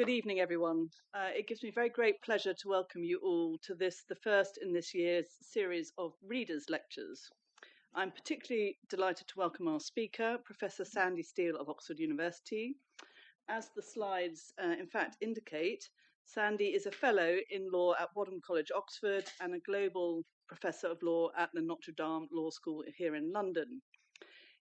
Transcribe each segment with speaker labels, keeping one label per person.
Speaker 1: Good evening, everyone. It gives me very great pleasure to welcome you all to the first in this year's series of Readers' Lectures. I'm particularly delighted to welcome our speaker, Professor Sandy Steele of Oxford University. As the slides, in fact, indicate, Sandy is a Fellow in Law at Wadham College, Oxford, and a Global Professor of Law at the Notre Dame Law School here in London.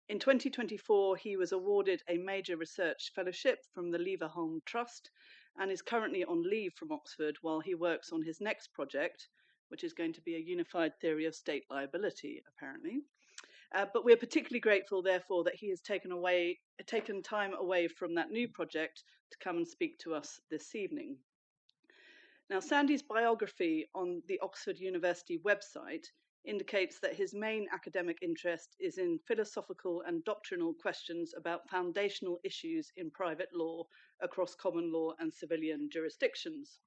Speaker 1: In 2024, he was awarded a major research fellowship from the Leverhulme Trust and is currently on leave from Oxford while he works on his next project, which is going to be a unified theory of state liability, apparently. But we're particularly grateful, therefore, that he has taken time away from that new project to come and speak to us this evening. Now, Sandy's biography on the Oxford University website indicates that his main academic interest is in philosophical and doctrinal questions about foundational issues in private law across common law and civilian jurisdictions.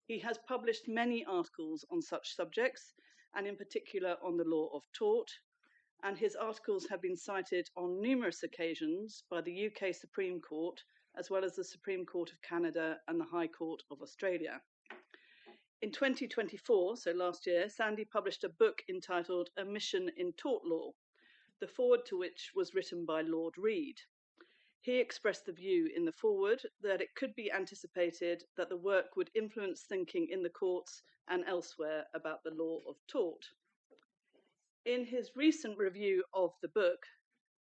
Speaker 1: He has published many articles on such subjects, and in particular on the law of tort, and his articles have been cited on numerous occasions by the UK Supreme Court, as well as the Supreme Court of Canada and the High Court of Australia. In 2024, so last year, Sandy published a book entitled A Mission in Tort Law, the foreword to which was written by Lord Reid. He expressed the view in the foreword that it could be anticipated that the work would influence thinking in the courts and elsewhere about the law of tort. In his recent review of the book,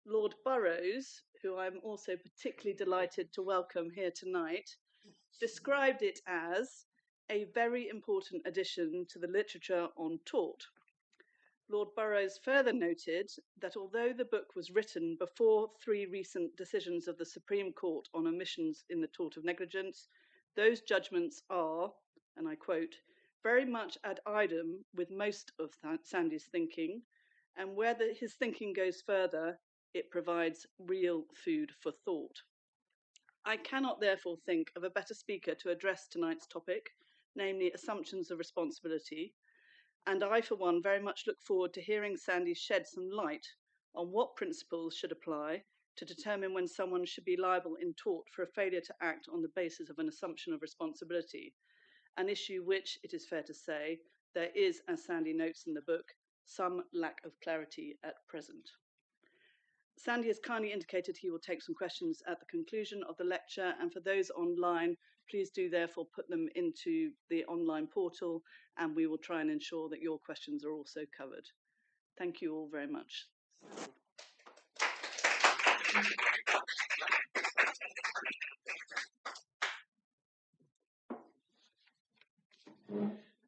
Speaker 1: Lord Burrows, who I'm also particularly delighted to welcome here tonight, described it as a very important addition to the literature on tort. Lord Burrows further noted that although the book was written before 3 recent decisions of the Supreme Court on omissions in the tort of negligence, those judgments are, and I quote, very much ad idem with most of Sandy's thinking, and where his thinking goes further, it provides real food for thought. I cannot therefore think of a better speaker to address tonight's topic, namely assumptions of responsibility, and I, for one, very much look forward to hearing Sandy shed some light on what principles should apply to determine when someone should be liable in tort for a failure to act on the basis of an assumption of responsibility, an issue which, it is fair to say, there is, as Sandy notes in the book, some lack of clarity at present. Sandy has kindly indicated he will take some questions at the conclusion of the lecture, and for those online, please do therefore put them into the online portal, and we will try and ensure that your questions are also covered. Thank you all very much.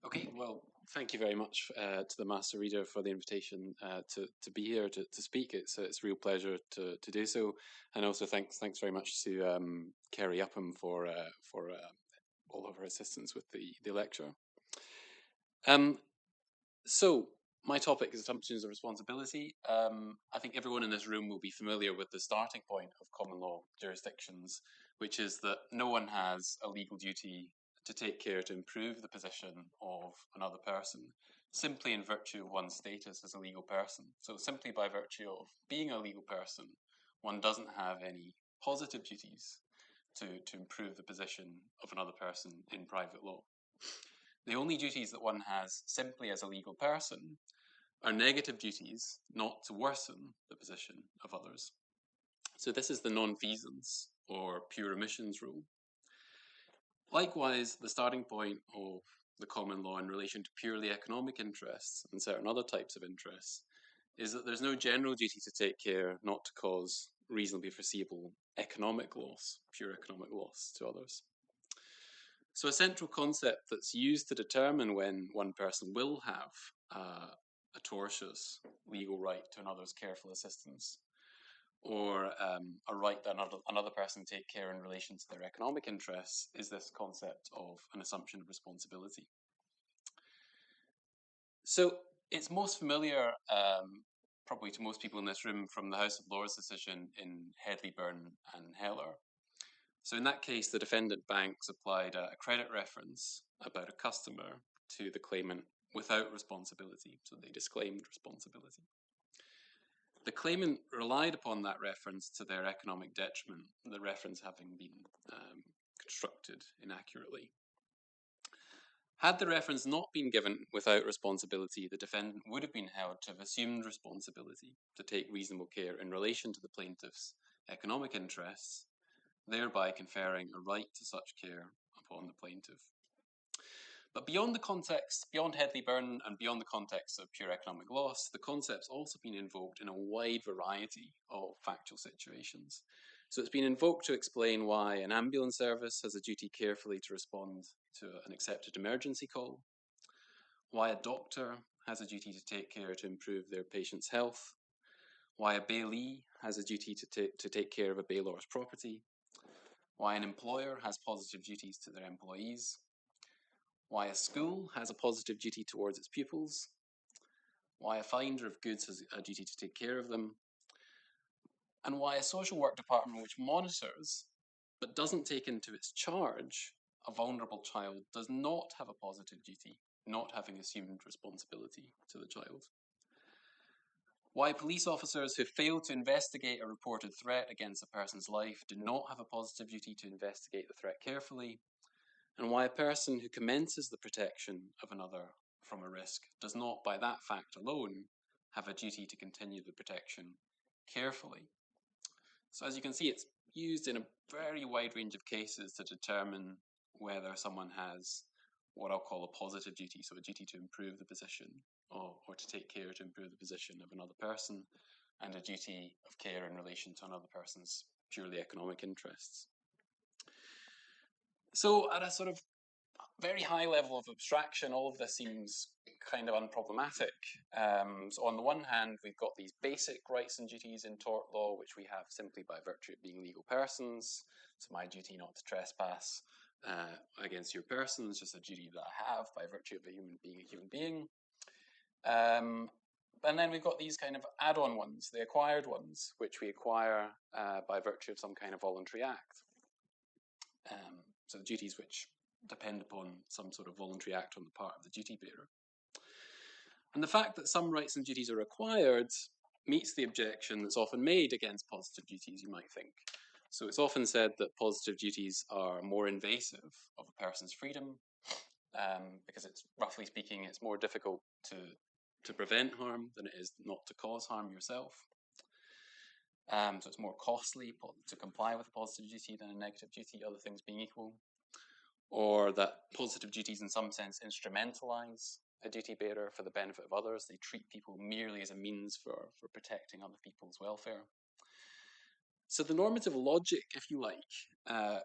Speaker 2: Okay, well, thank you very much to the Master Reader for the invitation to be here to speak. It's a real pleasure to do so, and also thanks very much to Kerry Upham for all of her assistance with the lecture. So my topic is assumptions of responsibility. I think everyone in this room will be familiar with the starting point of common law jurisdictions, which is that no one has a legal duty to take care to improve the position of another person, simply in virtue of one's status as a legal person. So simply by virtue of being a legal person, one doesn't have any positive duties to improve the position of another person in private law. The only duties that one has simply as a legal person are negative duties not to worsen the position of others. So this is the non-feasance or pure omissions rule. Likewise, the starting point of the common law in relation to purely economic interests and certain other types of interests is that there's no general duty to take care not to cause reasonably foreseeable economic loss, pure economic loss to others. So a central concept that's used to determine when one person will have a tortious legal right to another's careful assistance, or a right that another person take care in relation to their economic interests, is this concept of an assumption of responsibility. So it's most familiar, probably to most people in this room, from the House of Lords decision in Headley-Byrne and Heller. So in that case, the defendant banks applied a credit reference about a customer to the claimant without responsibility, so they disclaimed responsibility. The claimant relied upon that reference to their economic detriment, the reference having been constructed inaccurately. Had the reference not been given without responsibility, the defendant would have been held to have assumed responsibility to take reasonable care in relation to the plaintiff's economic interests, thereby conferring a right to such care upon the plaintiff. But beyond the context, beyond Headley-Byrne and beyond the context of pure economic loss, the concept's also been invoked in a wide variety of factual situations. So it's been invoked to explain why an ambulance service has a duty carefully to respond to an accepted emergency call, why a doctor has a duty to take care to improve their patient's health, why a bailee has a duty to take care of a bailor's property, why an employer has positive duties to their employees, why a school has a positive duty towards its pupils, why a finder of goods has a duty to take care of them, and why a social work department which monitors but doesn't take into its charge a vulnerable child does not have a positive duty, not having assumed responsibility to the child. Why police officers who fail to investigate a reported threat against a person's life do not have a positive duty to investigate the threat carefully, and why a person who commences the protection of another from a risk does not, by that fact alone, have a duty to continue the protection carefully. So as you can see, it's used in a very wide range of cases to determine whether someone has what I'll call a positive duty, so a duty to improve the position or to take care to improve the position of another person, and a duty of care in relation to another person's purely economic interests. So at a sort of very high level of abstraction, all of this seems kind of unproblematic. So on the one hand, we've got these basic rights and duties in tort law, which we have simply by virtue of being legal persons. So my duty not to trespass against your person is just a duty that I have by virtue of a human being. And then we've got these kind of add-on ones, the acquired ones, which we acquire by virtue of some kind of voluntary act. So the duties which depend upon some sort of voluntary act on the part of the duty bearer. And the fact that some rights and duties are acquired meets the objection that's often made against positive duties, you might think. So it's often said that positive duties are more invasive of a person's freedom, because it's, roughly speaking, it's more difficult to prevent harm than it is not to cause harm yourself. So it's more costly to comply with a positive duty than a negative duty, other things being equal. Or that positive duties in some sense instrumentalize a duty bearer for the benefit of others. They treat people merely as a means for protecting other people's welfare. So the normative logic, if you like,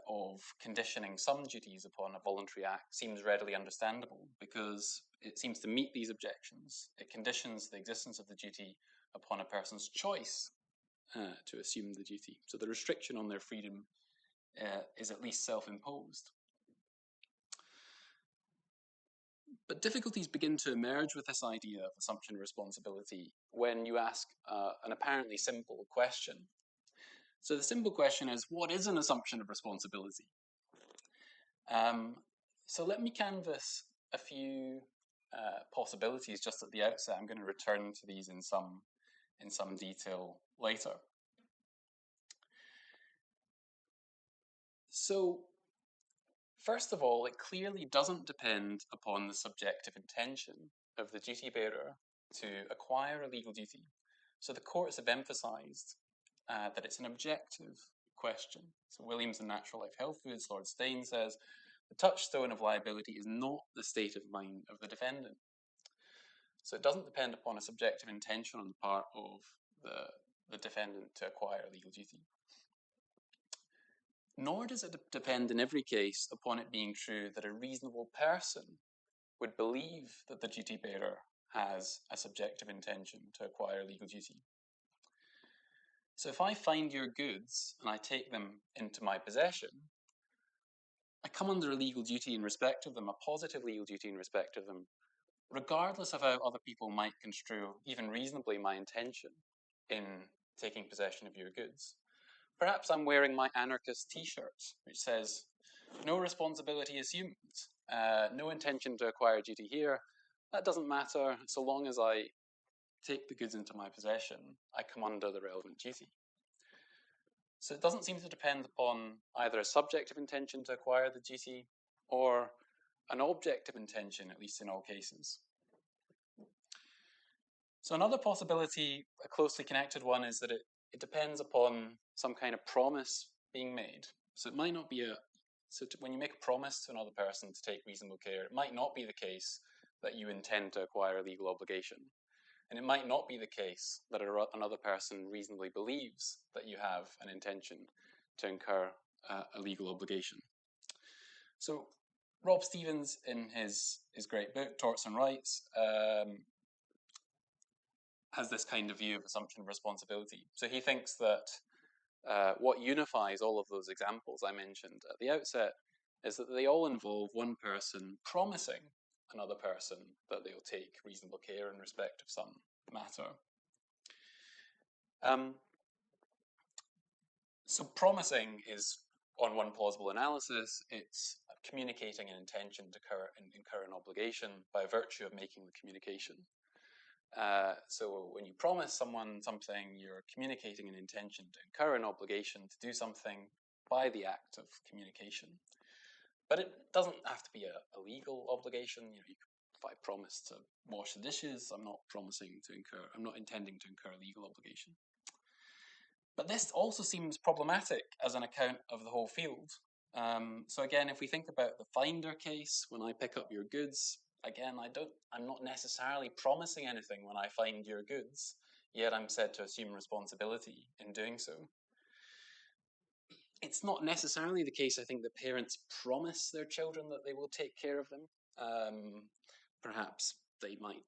Speaker 2: of conditioning some duties upon a voluntary act seems readily understandable because it seems to meet these objections. It conditions the existence of the duty upon a person's choice to assume the duty. So the restriction on their freedom is at least self-imposed. But difficulties begin to emerge with this idea of assumption of responsibility when you ask an apparently simple question. So the simple question is, what is an assumption of responsibility? So let me canvass a few possibilities just at the outset. I'm going to return to these in some detail later. So first of all, it clearly doesn't depend upon the subjective intention of the duty bearer to acquire a legal duty. So the courts have emphasised that it's an objective question. So Williams in Natural Life Health Foods, Lord Steyn says, the touchstone of liability is not the state of mind of the defendant. So it doesn't depend upon a subjective intention on the part of the defendant to acquire a legal duty. Nor does it depend in every case upon it being true that a reasonable person would believe that the duty bearer has a subjective intention to acquire legal duty. So if I find your goods and I take them into my possession, I come under a legal duty in respect of them, a positive legal duty in respect of them, regardless of how other people might construe, even reasonably, my intention in taking possession of your goods. Perhaps I'm wearing my anarchist t-shirt, which says, no responsibility assumed, no intention to acquire duty here. That doesn't matter, so long as I take the goods into my possession, I come under the relevant duty. So it doesn't seem to depend upon either a subjective intention to acquire the duty or an objective intention, at least in all cases. So another possibility, a closely connected one, is that it depends upon some kind of promise being made. So it might not be when you make a promise to another person to take reasonable care, it might not be the case that you intend to acquire a legal obligation. And it might not be the case that another person reasonably believes that you have an intention to incur a legal obligation. So Rob Stevens, in his great book, Torts and Rights, has this kind of view of assumption of responsibility. So he thinks that what unifies all of those examples I mentioned at the outset is that they all involve one person promising another person that they'll take reasonable care in respect of some matter. So promising is, on one plausible analysis, it's communicating an intention to incur an obligation by virtue of making the communication. So when you promise someone something, you're communicating an intention to incur an obligation to do something by the act of communication. But it doesn't have to be a legal obligation. If I promise to wash the dishes, I'm not intending to incur a legal obligation. But this also seems problematic as an account of the whole field. So again, if we think about the finder case, when I pick up your goods, again, I'm not necessarily promising anything when I find your goods, yet I'm said to assume responsibility in doing so. It's not necessarily the case, I think, that parents promise their children that they will take care of them. Perhaps they might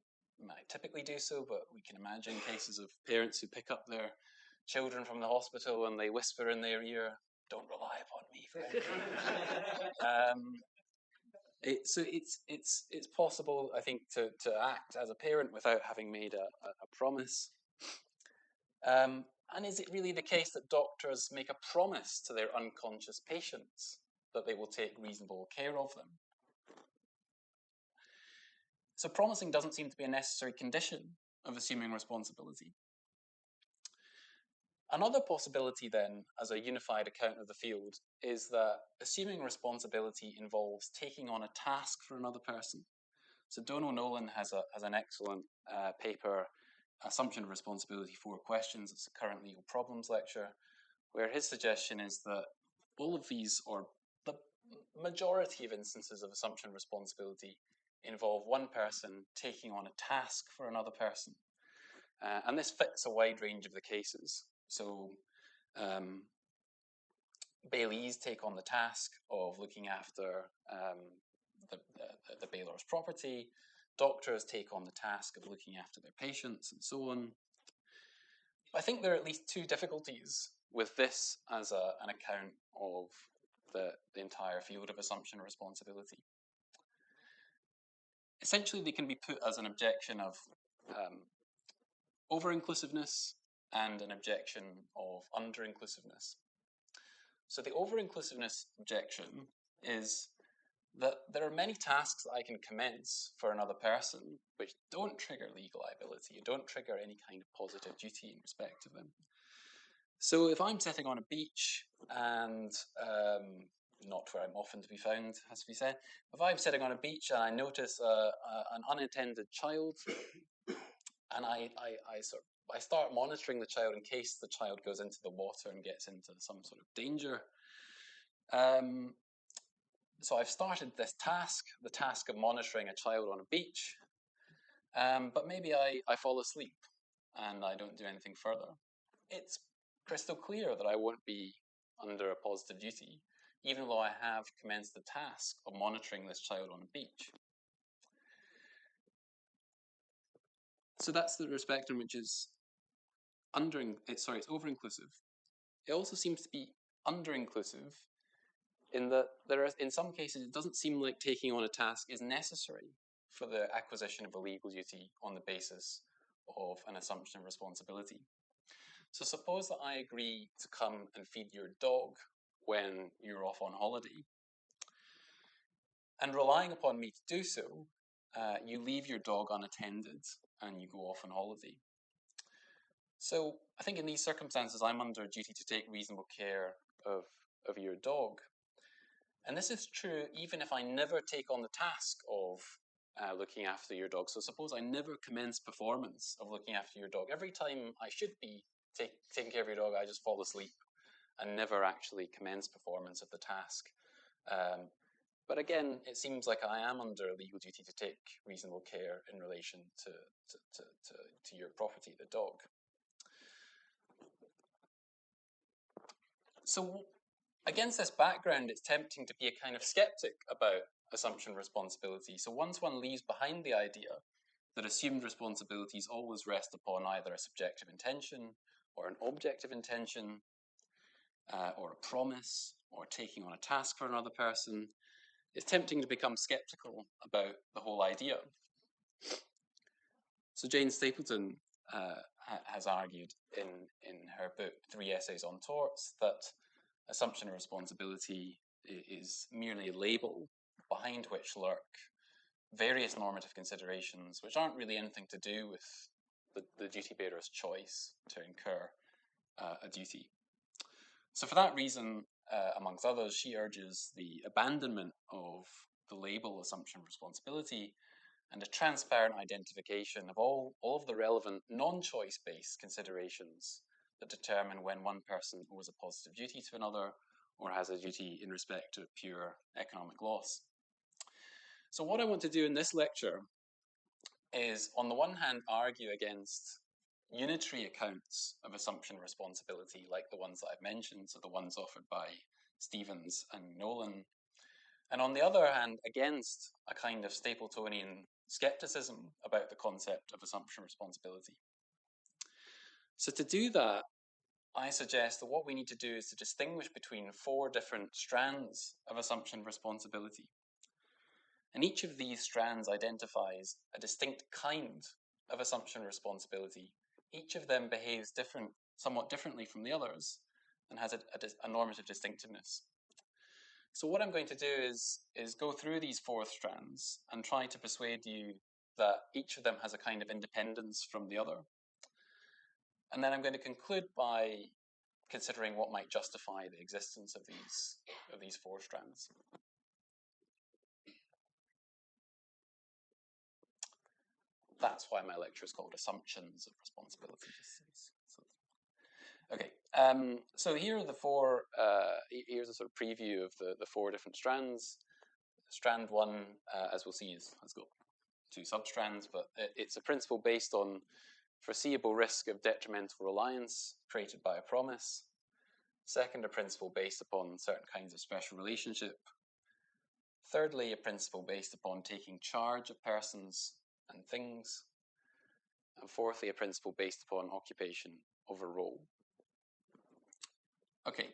Speaker 2: typically do so, but we can imagine cases of parents who pick up their children from the hospital and they whisper in their ear, "Don't rely upon me for anything." So it's possible, I think, to act as a parent without having made a promise. And is it really the case that doctors make a promise to their unconscious patients that they will take reasonable care of them? So promising doesn't seem to be a necessary condition of assuming responsibility. Another possibility then, as a unified account of the field, is that assuming responsibility involves taking on a task for another person. So Donal Nolan has an excellent paper, Assumption of Responsibility, 4 Questions. It's a Current Legal Problems lecture, where his suggestion is that all of these, or the majority of instances of assumption of responsibility, involve one person taking on a task for another person. And this fits a wide range of the cases. So bailees take on the task of looking after the bailor's property. Doctors take on the task of looking after their patients, and so on. I think there are at least 2 difficulties with this as an account of the entire field of assumption of responsibility. Essentially, they can be put as an objection of over-inclusiveness and an objection of under-inclusiveness. So the over-inclusiveness objection is that there are many tasks that I can commence for another person which don't trigger legal liability, don't trigger any kind of positive duty in respect of them. So if I'm sitting on a beach and not where I'm often to be found, has to be said, if I'm sitting on a beach and I notice an unattended child, and I start monitoring the child in case the child goes into the water and gets into some sort of danger. So I've started this task, the task of monitoring a child on a beach, but maybe I fall asleep and I don't do anything further. It's crystal clear that I won't be under a positive duty, even though I have commenced the task of monitoring this child on a beach. So that's the respect in which is it's over-inclusive. It also seems to be under-inclusive in that in some cases, it doesn't seem like taking on a task is necessary for the acquisition of a legal duty on the basis of an assumption of responsibility. So suppose that I agree to come and feed your dog when you're off on holiday, and relying upon me to do so, you leave your dog unattended and you go off on holiday. So I think in these circumstances, I'm under a duty to take reasonable care of your dog. And this is true even if I never take on the task of looking after your dog. So suppose I never commence performance of looking after your dog. Every time I should be taking care of your dog, I just fall asleep and never actually commence performance of the task. But again, it seems like I am under a legal duty to take reasonable care in relation to your property, the dog. So against this background, it's tempting to be a kind of skeptic about assumption responsibility. So once one leaves behind the idea that assumed responsibilities always rest upon either a subjective intention or an objective intention, or a promise, or taking on a task for another person, it's tempting to become skeptical about the whole idea. So Jane Stapleton has argued in her book, 3 Essays on Torts, that assumption of responsibility is merely a label behind which lurk various normative considerations which aren't really anything to do with the duty bearer's choice to incur a duty. So for that reason, amongst others, she urges the abandonment of the label assumption of responsibility and a transparent identification of all of the relevant non-choice based considerations that determine when one person owes a positive duty to another or has a duty in respect of pure economic loss. So what I want to do in this lecture is, on the one hand, argue against unitary accounts of assumption responsibility, like the ones that I've mentioned, so the ones offered by Stevens and Nolan, and on the other hand, against a kind of Stapletonian skepticism about the concept of assumption responsibility. So to do that, I suggest that what we need to do is to distinguish between 4 different strands of assumption responsibility. And each of these strands identifies a distinct kind of assumption responsibility. Each of them behaves somewhat differently from the others and has a normative distinctiveness. So what I'm going to do is go through these 4 strands and try to persuade you that each of them has a kind of independence from the other. And then I'm going to conclude by considering what might justify the existence of these 4 strands. That's why my lecture is called Assumptions of Responsibility. Okay, so here are the 4, here's a sort of preview of the 4 different strands. Strand 1, as we'll see, has got 2 substrands, but it's a principle based on foreseeable risk of detrimental reliance created by a promise. Second, a principle based upon certain kinds of special relationship. Thirdly, a principle based upon taking charge of persons and things. And fourthly, a principle based upon occupation of a role. Okay,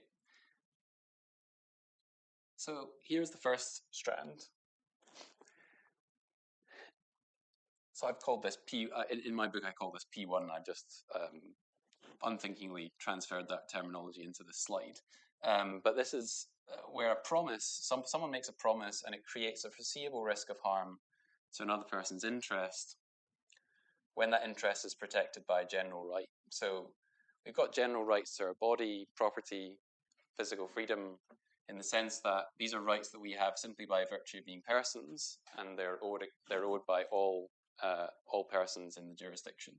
Speaker 2: so here's the first strand. So I've called this P, in my book I call this P1, I've just unthinkingly transferred that terminology into this slide. But this is where a promise, someone makes a promise and it creates a foreseeable risk of harm to another person's interest when that interest is protected by a general right. So we've got general rights to our body, property, physical freedom, in the sense that these are rights that we have simply by virtue of being persons, and they're owed by all persons in the jurisdiction.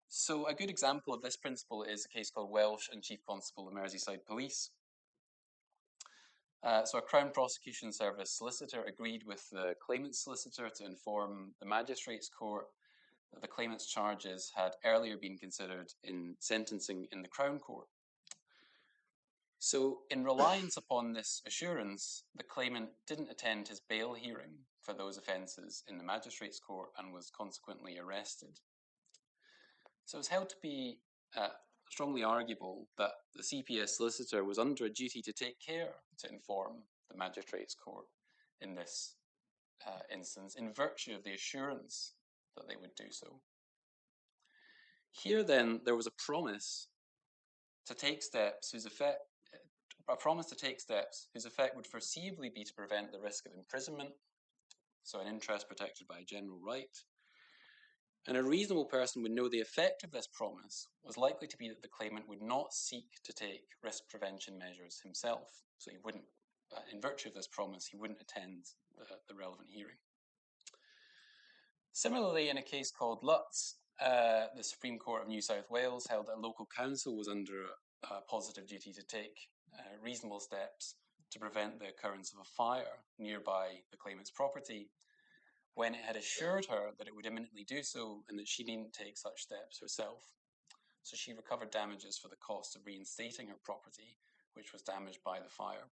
Speaker 2: So a good example of this principle is a case called Welsh and Chief Constable of Merseyside Police. So a Crown Prosecution Service solicitor agreed with the claimant's solicitor to inform the Magistrates' Court that the claimant's charges had earlier been considered in sentencing in the Crown Court. So in reliance upon this assurance, the claimant didn't attend his bail hearing for those offences in the Magistrates' Court and was consequently arrested. So it's held to be strongly arguable that the CPS solicitor was under a duty to take care to inform the Magistrates' Court in this instance, in virtue of the assurance that they would do so. Here then, there was a promise to take steps whose effect would foreseeably be to prevent the risk of imprisonment, so an interest protected by a general right, And a reasonable person would know the effect of this promise was likely to be that the claimant would not seek to take risk prevention measures himself. So he wouldn't, in virtue of this promise, he wouldn't attend the relevant hearing. Similarly, in a case called Lutz, the Supreme Court of New South Wales held that a local council was under a positive duty to take reasonable steps to prevent the occurrence of a fire nearby the claimant's property, when it had assured her that it would imminently do so and that she needn't take such steps herself. So she recovered damages for the cost of reinstating her property, which was damaged by the fire.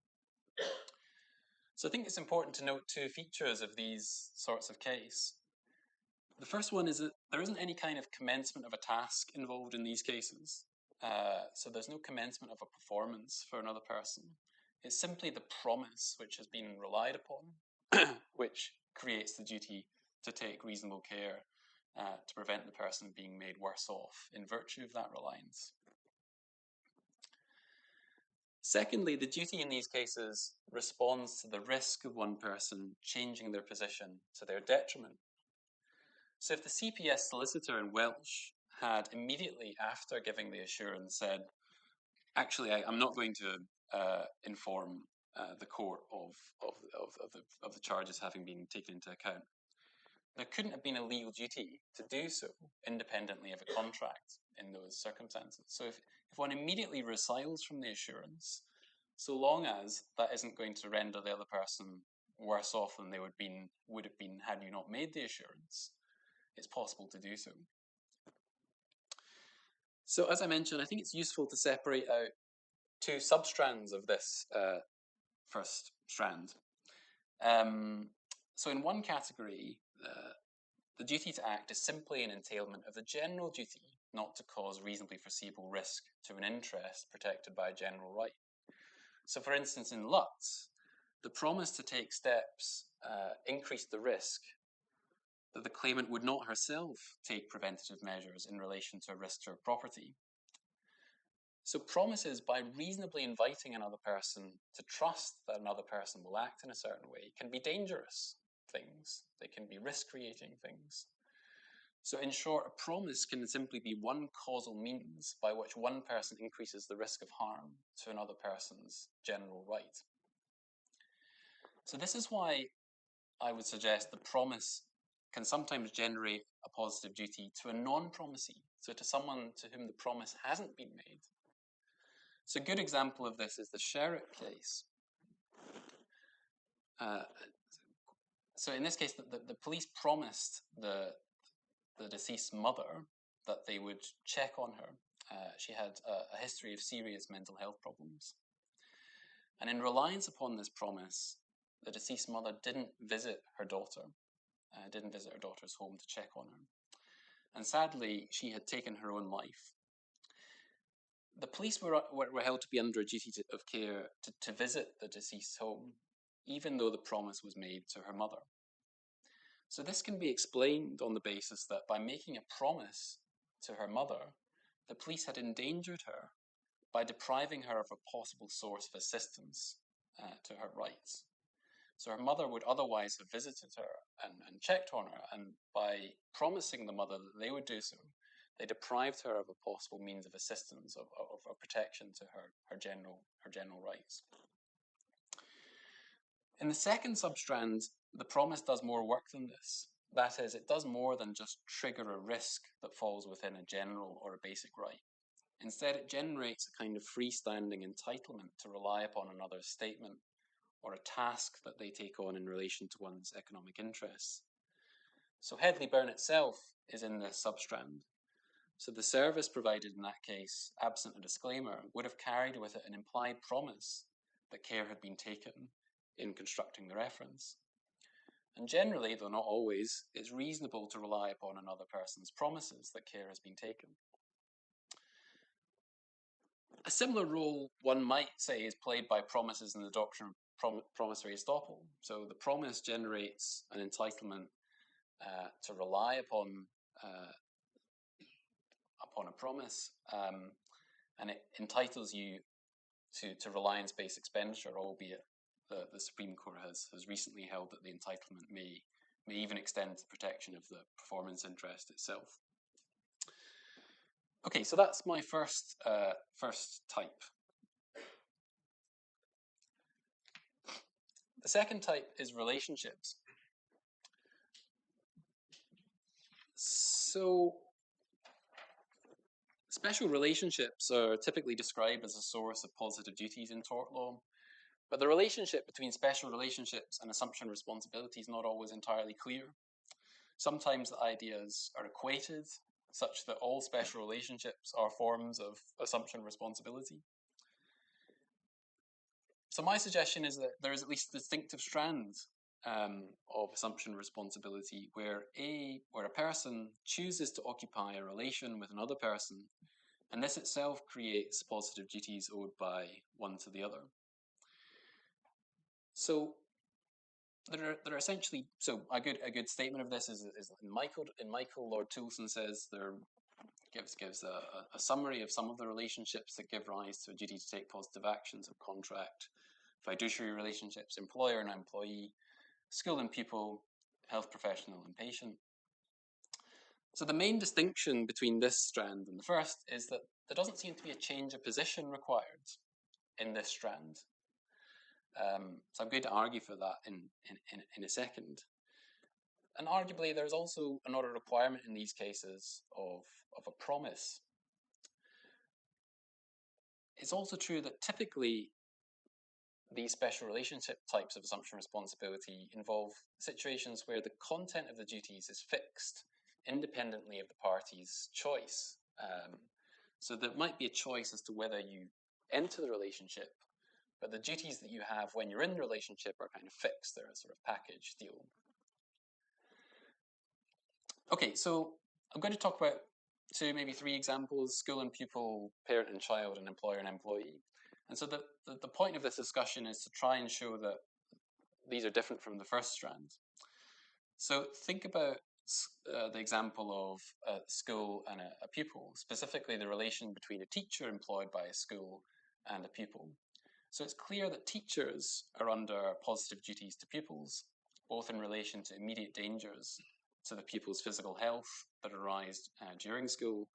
Speaker 2: So I think it's important to note two features of these sorts of case. The first one is that there isn't any kind of commencement of a task involved in these cases. So there's no commencement of a performance for another person. It's simply the promise which has been relied upon, which creates the duty to take reasonable care to prevent the person being made worse off in virtue of that reliance. Secondly, the duty in these cases responds to the risk of one person changing their position to their detriment. So if the CPS solicitor in Welsh had immediately after giving the assurance said, actually, I'm not going to inform the court of the charges having been taken into account, there couldn't have been a legal duty to do so independently of a contract in those circumstances. So if one immediately resiles from the assurance, so long as that isn't going to render the other person worse off than they would have been had you not made the assurance, it's possible to do so. So as I mentioned, I think it's useful to separate out two substrands of this first strand. So in one category, the duty to act is simply an entailment of the general duty not to cause reasonably foreseeable risk to an interest protected by a general right. So for instance, in Lutz, the promise to take steps increased the risk that the claimant would not herself take preventative measures in relation to a risk to her property. So promises, by reasonably inviting another person to trust that another person will act in a certain way, can be dangerous things. They can be risk-creating things. So in short, a promise can simply be one causal means by which one person increases the risk of harm to another person's general right. So this is why I would suggest the promise can sometimes generate a positive duty to a non-promisee, so to someone to whom the promise hasn't been made. So a good example of this is the Sherrick case. So in this case, the police promised the deceased's mother that they would check on her. She had a history of serious mental health problems. And in reliance upon this promise, the deceased mother didn't visit her daughter's home to check on her. And sadly, she had taken her own life. The police were held to be under a duty of care to visit the deceased's home, even though the promise was made to her mother. So this can be explained on the basis that by making a promise to her mother, the police had endangered her by depriving her of a possible source of assistance to her rights. So her mother would otherwise have visited her and checked on her, and by promising the mother that they would do so, they deprived her of a possible means of assistance, of protection to her general rights. In the second substrand, the promise does more work than this. That is, it does more than just trigger a risk that falls within a general or a basic right. Instead, it generates a kind of freestanding entitlement to rely upon another's statement or a task that they take on in relation to one's economic interests. So Headley-Byrne itself is in this substrand. So the service provided in that case, absent a disclaimer, would have carried with it an implied promise that care had been taken in constructing the reference. And generally, though not always, it's reasonable to rely upon another person's promises that care has been taken. A similar role, one might say, is played by promises in the doctrine of promissory estoppel. So the promise generates an entitlement to rely upon a promise, and it entitles you to reliance-based expenditure, albeit the Supreme Court has recently held that the entitlement may may even extend to protection of the performance interest itself. Okay, so that's my first type. The second type is relationships. So special relationships are typically described as a source of positive duties in tort law, but the relationship between special relationships and assumption responsibility is not always entirely clear. Sometimes the ideas are equated, such that all special relationships are forms of assumption responsibility. So my suggestion is that there is at least a distinctive strand of assumption responsibility where a person chooses to occupy a relation with another person, and this itself creates positive duties owed by one to the other. So there are essentially, so a good statement of this is in Michael, Lord Toulson says there gives a summary of some of the relationships that give rise to a duty to take positive actions of contract, fiduciary relationships, employer and employee, school and pupil, health professional and patient. So the main distinction between this strand and the first is that there doesn't seem to be a change of position required in this strand. So I'm going to argue for that in a second. And arguably, there's also another requirement in these cases of a promise. It's also true that typically these special relationship types of assumption responsibility involve situations where the content of the duties is fixed independently of the party's choice. So there might be a choice as to whether you enter the relationship, but the duties that you have when you're in the relationship are kind of fixed. They're a sort of package deal. Okay, so I'm going to talk about two, maybe three examples: school and pupil, parent and child, and employer and employee. And so the point of this discussion is to try and show that these are different from the first strand. So think about the example of a school and a pupil, specifically the relation between a teacher employed by a school and a pupil. So it's clear that teachers are under positive duties to pupils, both in relation to immediate dangers to the pupil's physical health that arise during school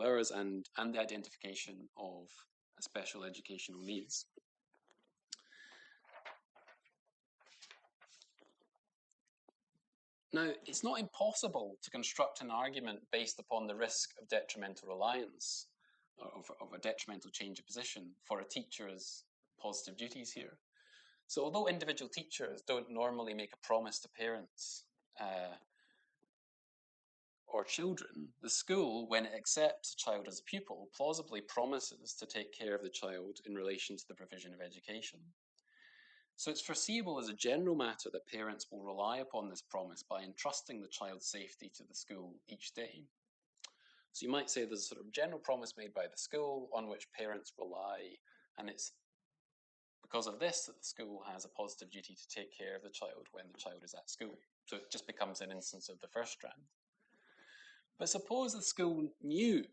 Speaker 2: hours, and the identification of special educational needs. Now, it's not impossible to construct an argument based upon the risk of detrimental reliance, of a detrimental change of position for a teacher's positive duties here. So although individual teachers don't normally make a promise to parents or children, the school, when it accepts a child as a pupil, plausibly promises to take care of the child in relation to the provision of education. So it's foreseeable as a general matter that parents will rely upon this promise by entrusting the child's safety to the school each day. So you might say there's a sort of general promise made by the school on which parents rely, and it's because of this that the school has a positive duty to take care of the child when the child is at school. So it just becomes an instance of the first strand. But suppose the school knew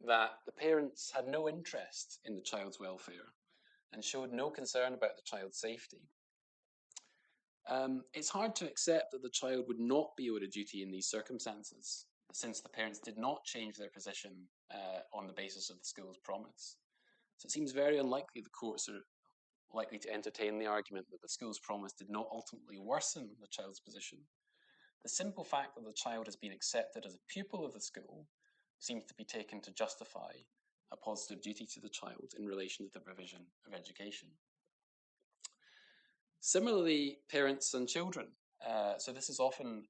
Speaker 2: that the parents had no interest in the child's welfare and showed no concern about the child's safety. It's hard to accept that the child would not be owed a duty in these circumstances, since the parents did not change their position on the basis of the school's promise. So it seems very unlikely the courts are likely to entertain the argument that the school's promise did not ultimately worsen the child's position. The simple fact that the child has been accepted as a pupil of the school seems to be taken to justify a positive duty to the child in relation to the provision of education. Similarly, parents and children. So this is often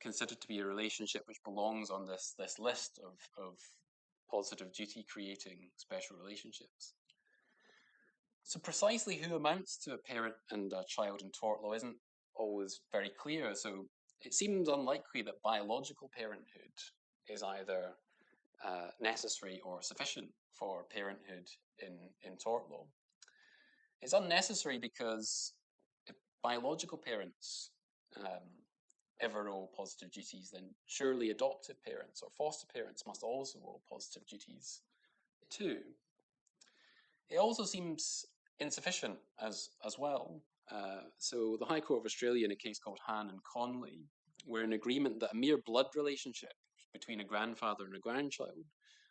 Speaker 2: considered to be a relationship which belongs on this list of positive duty creating special relationships. So precisely who amounts to a parent and a child in tort law isn't always very clear. So it seems unlikely that biological parenthood is either necessary or sufficient for parenthood in tort law. It's unnecessary because if biological parents ever owe positive duties, then surely adoptive parents or foster parents must also owe positive duties too. It also seems insufficient as well, So the High Court of Australia, in a case called Han and Conley, were in agreement that a mere blood relationship between a grandfather and a grandchild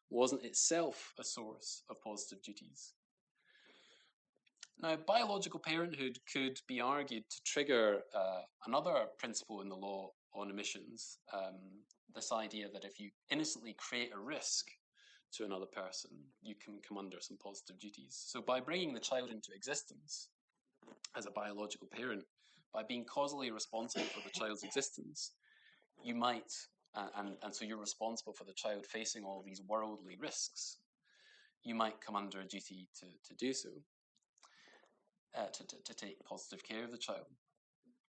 Speaker 2: wasn't itself a source of positive duties. Now, biological parenthood could be argued to trigger another principle in the law on emissions, this idea that if you innocently create a risk to another person, you can come under some positive duties. So by bringing the child into existence as a biological parent, by being causally responsible for the child's existence, you might, and so you're responsible for the child facing all these worldly risks, you might come under a duty to do so. To take positive care of the child.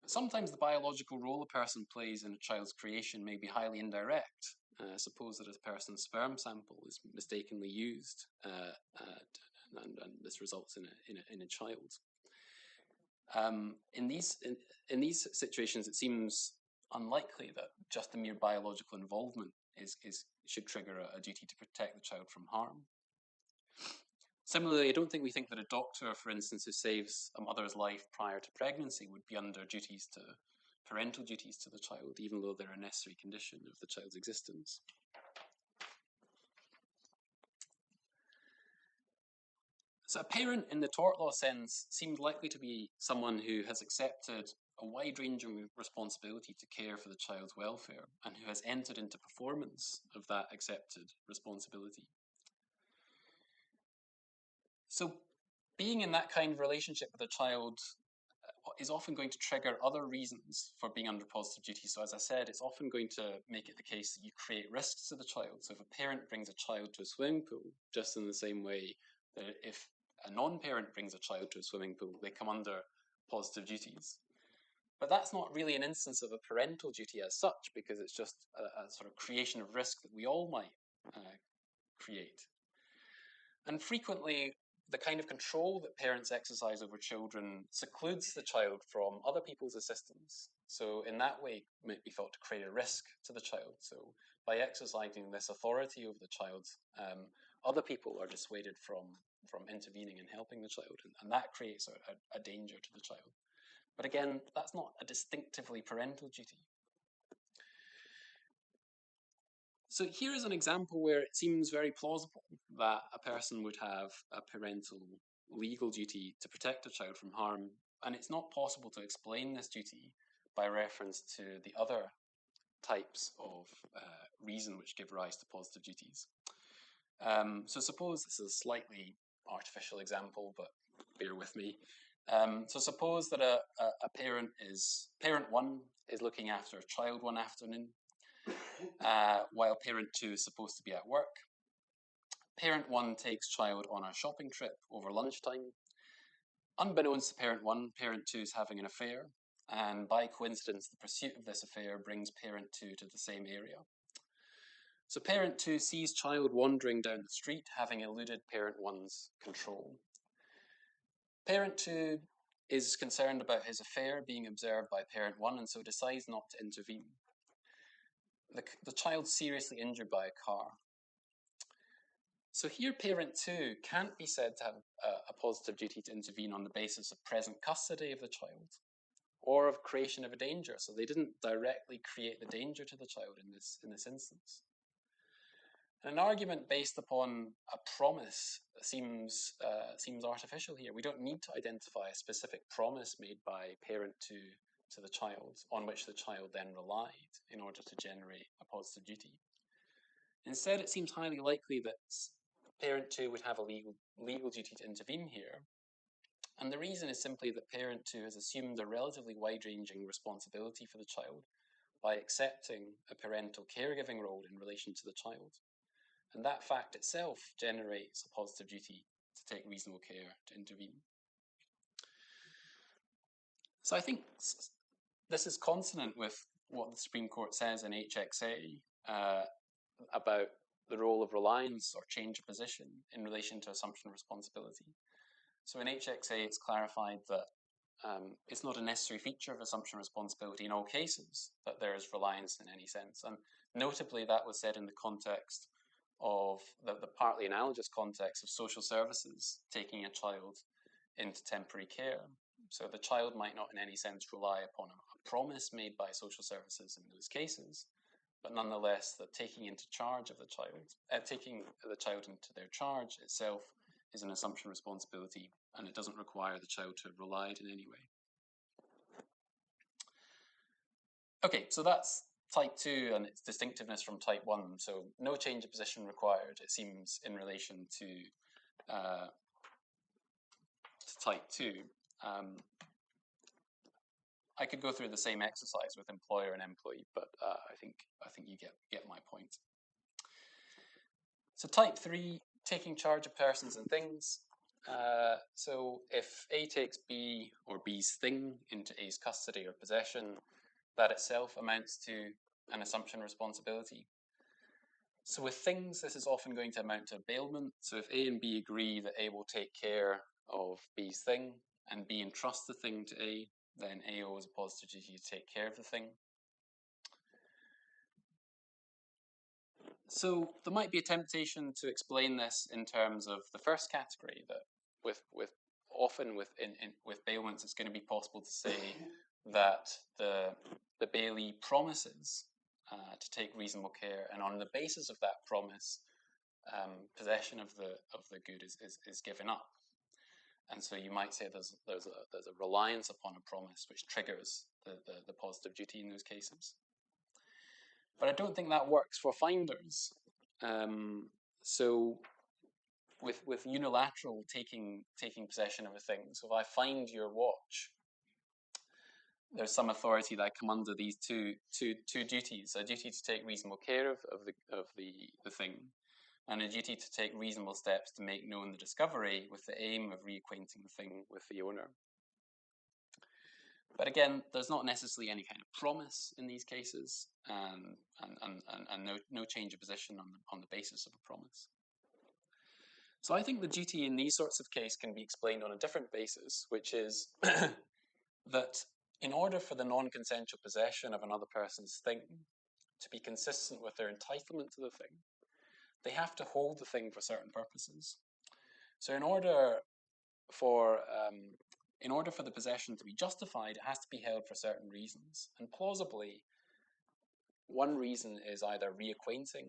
Speaker 2: Sometimes the biological role a person plays in a child's creation may be highly indirect. Suppose that a person's sperm sample is mistakenly used, and this results in a child. In these situations, it seems unlikely that just the mere biological involvement should trigger a duty to protect the child from harm. Similarly, I don't think we think that a doctor, for instance, who saves a mother's life prior to pregnancy would be under parental duties to the child, even though they're a necessary condition of the child's existence. So a parent in the tort law sense seems likely to be someone who has accepted a wide-ranging responsibility to care for the child's welfare and who has entered into performance of that accepted responsibility. So being in that kind of relationship with a child is often going to trigger other reasons for being under positive duty. So as I said, it's often going to make it the case that you create risks to the child. So if a parent brings a child to a swimming pool, just in the same way that if a non-parent brings a child to a swimming pool, they come under positive duties. But that's not really an instance of a parental duty as such, because it's just a sort of creation of risk that we all might create. And frequently, the kind of control that parents exercise over children secludes the child from other people's assistance. So in that way, it might be thought to create a risk to the child. So by exercising this authority over the child, other people are dissuaded from intervening and helping the child, and that creates a danger to the child. But again, that's not a distinctively parental duty. So here is an example where it seems very plausible that a person would have a parental legal duty to protect a child from harm, and it's not possible to explain this duty by reference to the other types of reason which give rise to positive duties. So suppose this is a slightly artificial example, but bear with me. So suppose that a parent one is looking after a child one afternoon, while parent two is supposed to be at work. Parent one takes child on a shopping trip over lunchtime. Unbeknownst to parent one, parent two is having an affair, and by coincidence, the pursuit of this affair brings parent two to the same area. So parent two sees child wandering down the street, having eluded parent one's control. Parent two is concerned about his affair being observed by parent one, and so decides not to intervene. The child's seriously injured by a car. So here parent two can't be said to have a positive duty to intervene on the basis of present custody of the child or of creation of a danger. So they didn't directly create the danger to the child in this instance. An argument based upon a promise seems artificial here. We don't need to identify a specific promise made by parent two to the child on which the child then relied in order to generate a positive duty. Instead, it seems highly likely that parent two would have a legal duty to intervene here. And the reason is simply that parent two has assumed a relatively wide-ranging responsibility for the child by accepting a parental caregiving role in relation to the child. And that fact itself generates a positive duty to take reasonable care to intervene. So I think this is consonant with what the Supreme Court says in HXA about the role of reliance or change of position in relation to assumption of responsibility. So in HXA, it's clarified that it's not a necessary feature of assumption of responsibility in all cases that there is reliance in any sense. And notably, that was said in the context of the partly analogous context of social services taking a child into temporary care. So the child might not in any sense rely upon a promise made by social services in those cases, but nonetheless that taking into charge of the child, taking the child into their charge itself is an assumption responsibility, and it doesn't require the child to have relied in any way. Okay, so that's type 2 and its distinctiveness from type 1. So no change of position required, it seems, in relation to type 2. I could go through the same exercise with employer and employee, but I think you get my point. So type 3, taking charge of persons and things. So if A takes B or B's thing into A's custody or possession, that itself amounts to an assumption responsibility. So with things, this is often going to amount to a bailment. So if A and B agree that A will take care of B's thing and B entrusts the thing to A, then A owes a positive duty to take care of the thing. So there might be a temptation to explain this in terms of the first category, that with bailments, it's going to be possible to say that the bailee promises to take reasonable care, and on the basis of that promise, possession of the good is given up. And so you might say there's a reliance upon a promise which triggers the positive duty in those cases. But I don't think that works for finders. So with unilateral taking possession of a thing, so if I find your watch, there's some authority that I come under these two duties: a duty to take reasonable care of the thing, and a duty to take reasonable steps to make known the discovery with the aim of reacquainting the thing with the owner. But again, there's not necessarily any kind of promise in these cases, and no change of position on the basis of a promise. So I think the duty in these sorts of cases can be explained on a different basis, which is that in order for the non-consensual possession of another person's thing to be consistent with their entitlement to the thing, they have to hold the thing for certain purposes. So in order for the possession to be justified, it has to be held for certain reasons. And plausibly, one reason is either reacquainting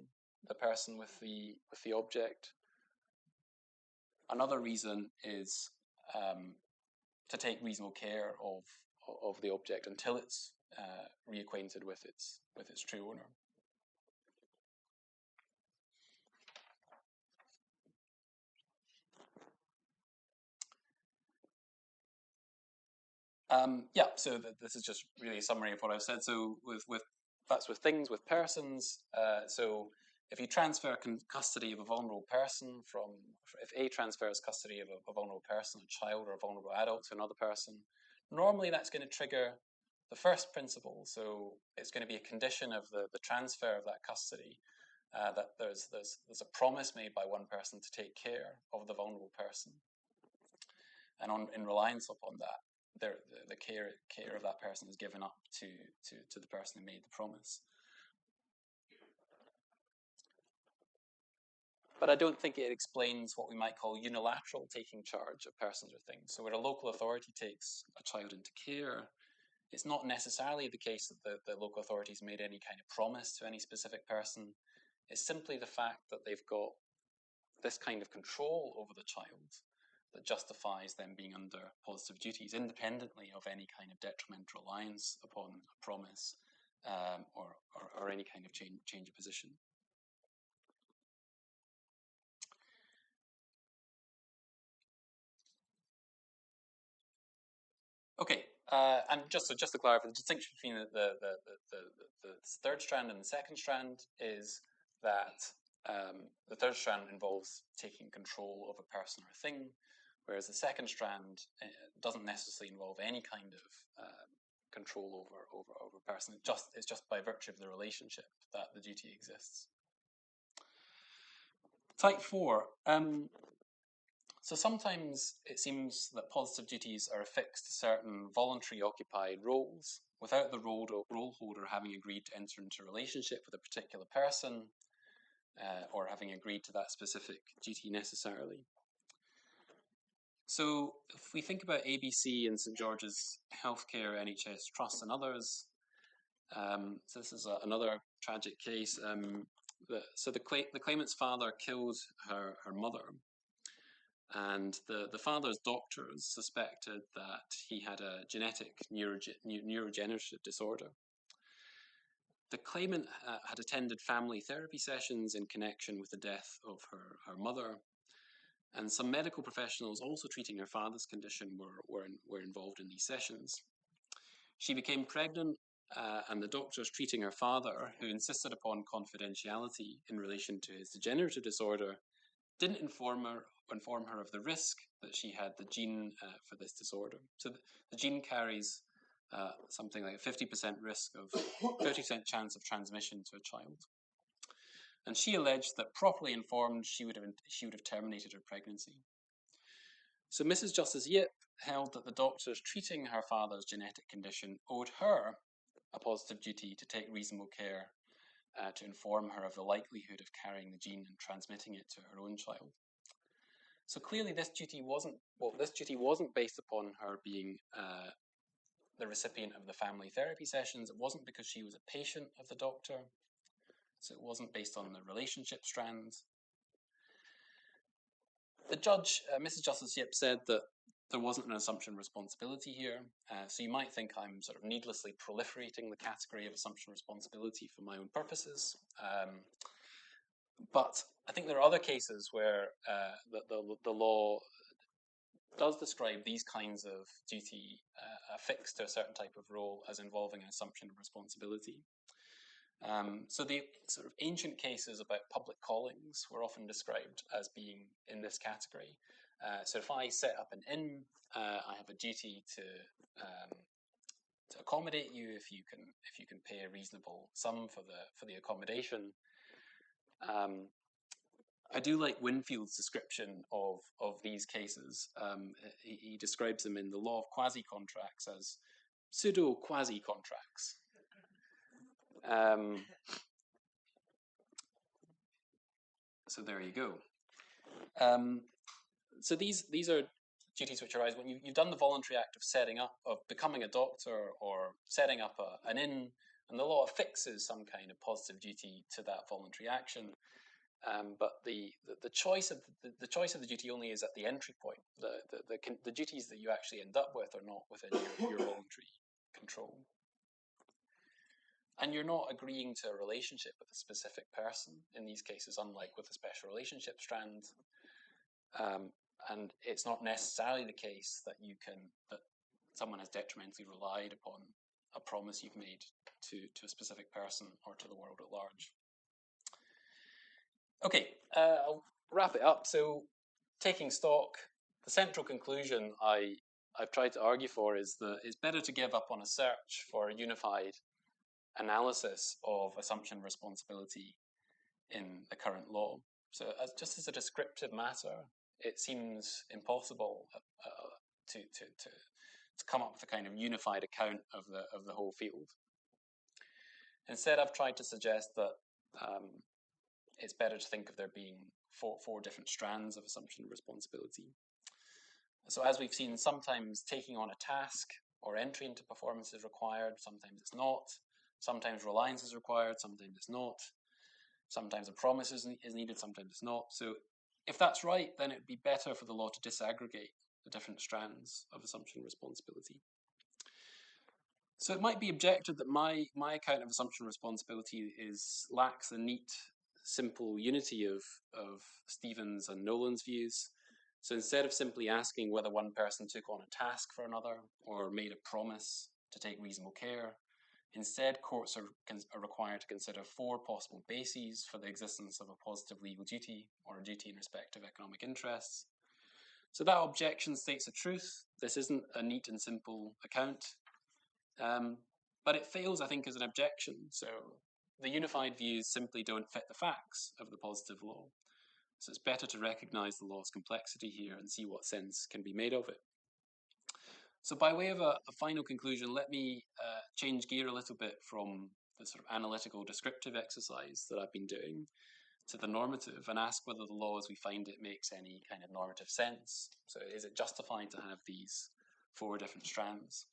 Speaker 2: the person with the object. Another reason is to take reasonable care of the object until it's reacquainted with its true owner. So this is just really a summary of what I've said. So that's with things, with persons. So if you transfer custody of a vulnerable person if A transfers custody of a vulnerable person, a child or a vulnerable adult, to another person, normally that's going to trigger the first principle. So it's going to be a condition of the transfer of that custody, that there's a promise made by one person to take care of the vulnerable person, and in reliance upon that, the care of that person is given up to the person who made the promise. But I don't think it explains what we might call unilateral taking charge of persons or things. So where a local authority takes a child into care, it's not necessarily the case that the local authorities made any kind of promise to any specific person. It's simply the fact that they've got this kind of control over the child that justifies them being under positive duties, independently of any kind of detrimental reliance upon a promise or any kind of change of position. Okay, and just to clarify, the distinction between the third strand and the second strand is that the third strand involves taking control of a person or a thing, whereas the second strand doesn't necessarily involve any kind of control over a person. It's just by virtue of the relationship that the duty exists. Type 4. So sometimes it seems that positive duties are affixed to certain voluntary occupied roles without the role holder having agreed to enter into a relationship with a particular person or having agreed to that specific duty necessarily. So if we think about ABC and St George's Healthcare, NHS Trust and others, so this is another tragic case. The claimant's father killed her mother, and the father's doctors suspected that he had a genetic neurodegenerative disorder. The claimant had attended family therapy sessions in connection with the death of her mother, and some medical professionals also treating her father's condition were involved in these sessions. She became pregnant, and the doctors treating her father, who insisted upon confidentiality in relation to his degenerative disorder, didn't inform her of the risk that she had the gene for this disorder. So the gene carries something like a 50% risk of 30% chance of transmission to a child. And she alleged that, properly informed, she would have terminated her pregnancy. So Mrs. Justice Yip held that the doctors treating her father's genetic condition owed her a positive duty to take reasonable care to inform her of the likelihood of carrying the gene and transmitting it to her own child. So clearly this duty wasn't based upon her being the recipient of the family therapy sessions. It wasn't because she was a patient of the doctor. So it wasn't based on the relationship strands. The judge, Mrs. Justice Yip, said that there wasn't an assumption responsibility here. So you might think I'm sort of needlessly proliferating the category of assumption responsibility for my own purposes. But I think there are other cases where the law does describe these kinds of duty affixed to a certain type of role as involving an assumption of responsibility. So the sort of ancient cases about public callings were often described as being in this category. So if I set up an inn, I have a duty to accommodate you if you can pay a reasonable sum for the accommodation. I do like Winfield's description of these cases. He describes them in the law of quasi-contracts as pseudo-quasi-contracts. So there you go. So these are duties which arise when you've done the voluntary act of becoming a doctor or setting up an inn, and the law affixes some kind of positive duty to that voluntary action. But the choice of the duty only is at the entry point. The duties that you actually end up with are not within your voluntary control. And you're not agreeing to a relationship with a specific person in these cases, unlike with a special relationship strand. And it's not necessarily the case that someone has detrimentally relied upon a promise you've made to a specific person or to the world at large. Okay, I'll wrap it up. So, taking stock, the central conclusion I've tried to argue for is that it's better to give up on a search for a unified analysis of assumption responsibility in the current law. So just as a descriptive matter, it seems impossible to come up with a kind of unified account of the whole field. Instead, I've tried to suggest that it's better to think of there being four different strands of assumption responsibility. So as we've seen, sometimes taking on a task or entry into performance is required, sometimes it's not. Sometimes reliance is required, sometimes it's not. Sometimes a promise is needed, sometimes it's not. So if that's right, then it would be better for the law to disaggregate the different strands of assumption responsibility. So it might be objected that my account of assumption responsibility lacks a neat, simple unity of Stevens and Nolan's views. So instead of simply asking whether one person took on a task for another or made a promise to take reasonable care, instead, courts are required to consider four possible bases for the existence of a positive legal duty or a duty in respect of economic interests. So that objection states the truth. This isn't a neat and simple account, but it fails, I think, as an objection. So the unified views simply don't fit the facts of the positive law. So it's better to recognise the law's complexity here and see what sense can be made of it. So by way of a final conclusion, let me change gear a little bit from the sort of analytical descriptive exercise that I've been doing to the normative and ask whether the law as we find it makes any kind of normative sense. So is it justified to have these 4 different strands?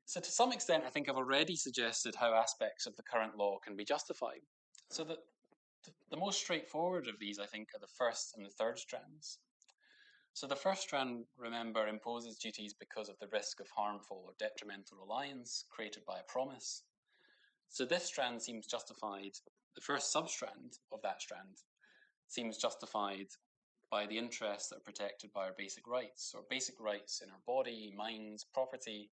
Speaker 2: So to some extent, I think I've already suggested how aspects of the current law can be justified. So that the most straightforward of these, I think, are the first and the third strands. So the first strand, remember, imposes duties because of the risk of harmful or detrimental reliance created by a promise. So this strand seems justified, the first substrand of that strand seems justified by the interests that are protected by our basic rights, or basic rights in our body, minds, property.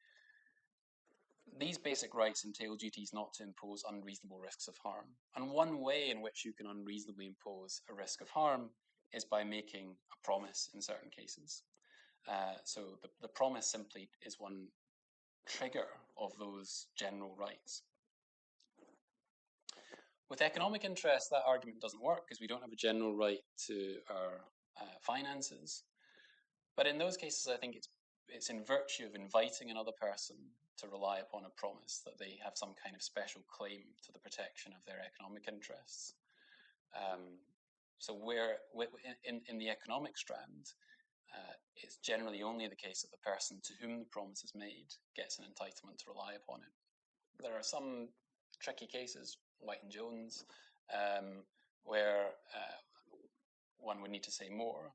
Speaker 2: These basic rights entail duties not to impose unreasonable risks of harm. And one way in which you can unreasonably impose a risk of harm is by making a promise in certain cases. So the promise simply is one trigger of those general rights. With economic interest, that argument doesn't work because we don't have a general right to our finances. But in those cases, I think it's in virtue of inviting another person to rely upon a promise that they have some kind of special claim to the protection of their economic interests. So where in the economic strand, it's generally only the case that the person to whom the promise is made gets an entitlement to rely upon it. There are some tricky cases, White and Jones, where one would need to say more,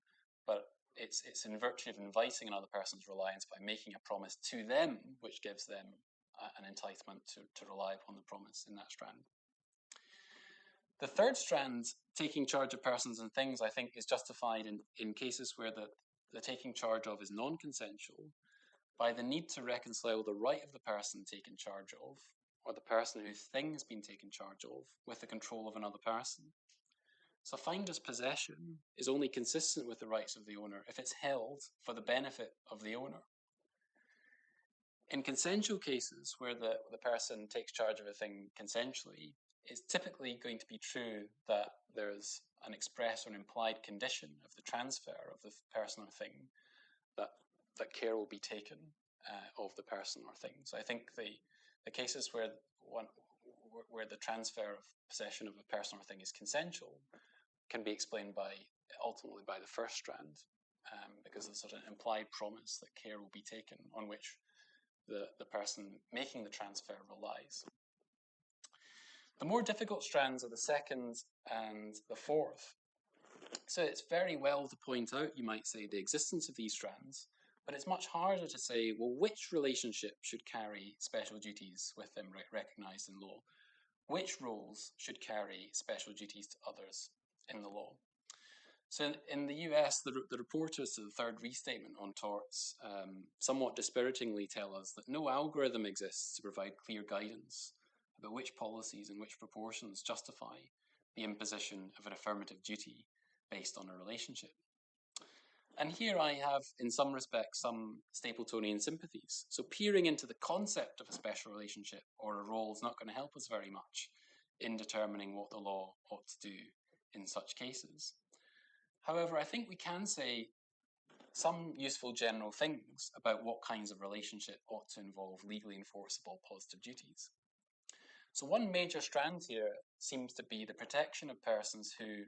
Speaker 2: but it's in virtue of inviting another person's reliance by making a promise to them, which gives them an entitlement to rely upon the promise in that strand. The third strand, taking charge of persons and things, I think is justified in cases where the taking charge of is non-consensual by the need to reconcile the right of the person taken charge of, or the person whose thing has been taken charge of, with the control of another person. So finder's possession is only consistent with the rights of the owner if it's held for the benefit of the owner. In consensual cases where the person takes charge of a thing consensually, it's typically going to be true that there's an express or an implied condition of the transfer of the person or thing that care will be taken of the person or thing. So I think the cases where the transfer of possession of a person or thing is consensual can be explained ultimately by the first strand, because there's sort of an implied promise that care will be taken on which the person making the transfer relies. The more difficult strands are the second and the fourth. So it's very well to point out, you might say, the existence of these strands, but it's much harder to say, well, which relationship should carry special duties with them recognised in law? Which roles should carry special duties to others in the law? So in the US, the reporters to the third restatement on torts somewhat dispiritingly tell us that no algorithm exists to provide clear guidance about which policies and which proportions justify the imposition of an affirmative duty based on a relationship. And here I have, in some respects, some Stapletonian sympathies. So peering into the concept of a special relationship or a role is not going to help us very much in determining what the law ought to do in such cases. However, I think we can say some useful general things about what kinds of relationship ought to involve legally enforceable positive duties. So one major strand here seems to be the protection of persons who,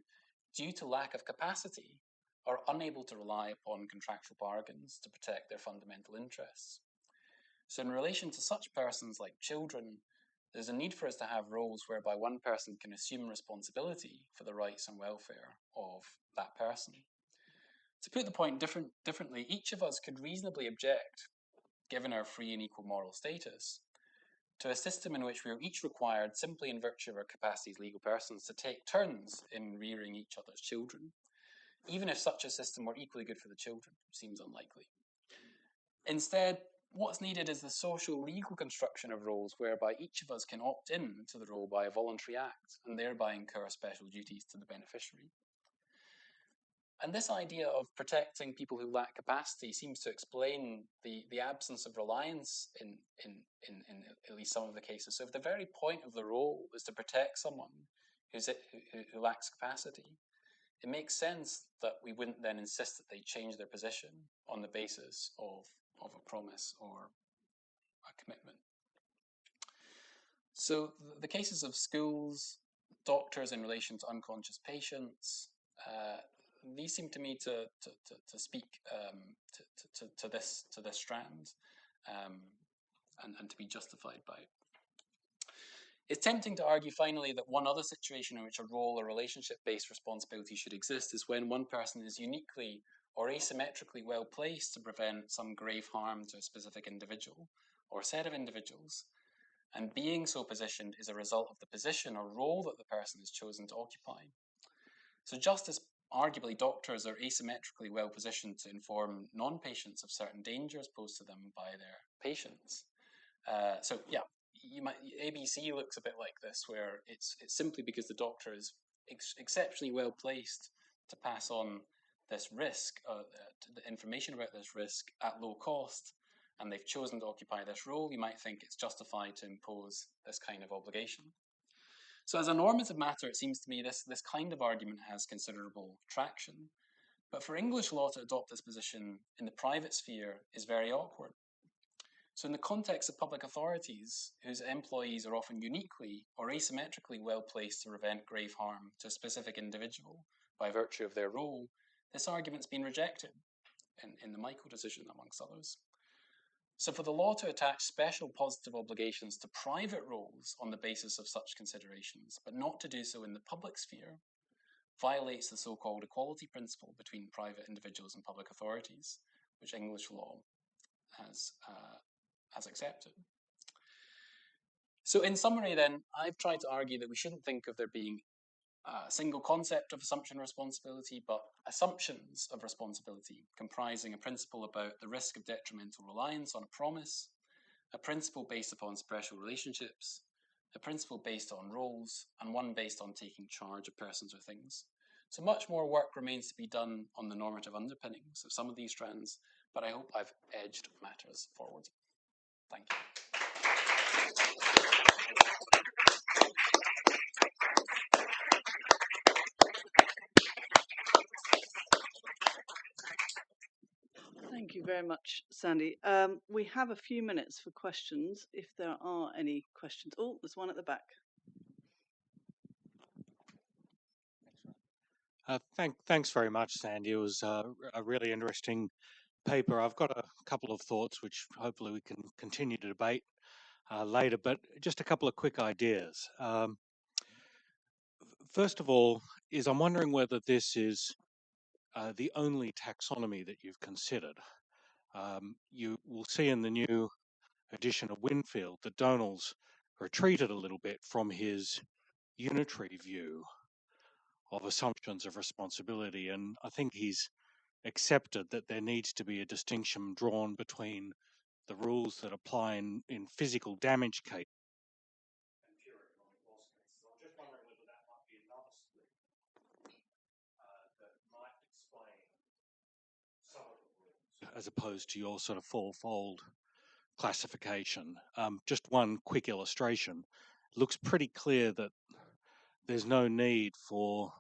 Speaker 2: due to lack of capacity, are unable to rely upon contractual bargains to protect their fundamental interests. So in relation to such persons like children, there's a need for us to have roles whereby one person can assume responsibility for the rights and welfare of that person. To put the point differently, each of us could reasonably object, given our free and equal moral status, to a system in which we are each required, simply in virtue of our capacity as legal persons, to take turns in rearing each other's children, even if such a system were equally good for the children, which seems unlikely. Instead, what's needed is the social legal construction of roles whereby each of us can opt in to the role by a voluntary act and thereby incur special duties to the beneficiary. And this idea of protecting people who lack capacity seems to explain the absence of reliance in at least some of the cases. So if the very point of the role is to protect someone who lacks capacity, it makes sense that we wouldn't then insist that they change their position on the basis of a promise or a commitment. So the cases of schools, doctors in relation to unconscious patients. These seem to me to speak to this strand, and to be justified by it. It's tempting to argue finally that one other situation in which a role or relationship-based responsibility should exist is when one person is uniquely or asymmetrically well placed to prevent some grave harm to a specific individual or set of individuals, and being so positioned is a result of the position or role that the person has chosen to occupy. So just as arguably doctors are asymmetrically well positioned to inform non-patients of certain dangers posed to them by their patients. So yeah, ABC looks a bit like this, where it's simply because the doctor is exceptionally well placed to pass on this risk, the information about this risk at low cost, and they've chosen to occupy this role, you might think it's justified to impose this kind of obligation. So as a normative matter, it seems to me this kind of argument has considerable traction. But for English law to adopt this position in the private sphere is very awkward. So in the context of public authorities, whose employees are often uniquely or asymmetrically well placed to prevent grave harm to a specific individual by virtue of their role, this argument's been rejected in the Michael decision, amongst others. So for the law to attach special positive obligations to private roles on the basis of such considerations, but not to do so in the public sphere, violates the so-called equality principle between private individuals and public authorities, which English law has accepted. So in summary then, I've tried to argue that we shouldn't think of there being a single concept of assumption responsibility, but assumptions of responsibility comprising a principle about the risk of detrimental reliance on a promise, a principle based upon special relationships, a principle based on roles, and one based on taking charge of persons or things. So much more work remains to be done on the normative underpinnings of some of these strands, but I hope I've edged matters forward. Thank you.
Speaker 1: Thank you very much, Sandy. We have a few minutes for questions, if there are any questions. Oh, there's one at the back.
Speaker 3: Thanks very much, Sandy. It was a really interesting paper. I've got a couple of thoughts which hopefully we can continue to debate later, but just a couple of quick ideas. First of all, I'm wondering whether this is the only taxonomy that you've considered. You will see in the new edition of Winfield that Donald's retreated a little bit from his unitary view of assumptions of responsibility, and I think he's accepted that there needs to be a distinction drawn between the rules that apply in physical damage cases and pure economic loss cases. I'm just wondering whether that might be another split that might explain some of the rules as opposed to your sort of fourfold classification. Just one quick illustration. It looks pretty clear that there's no need for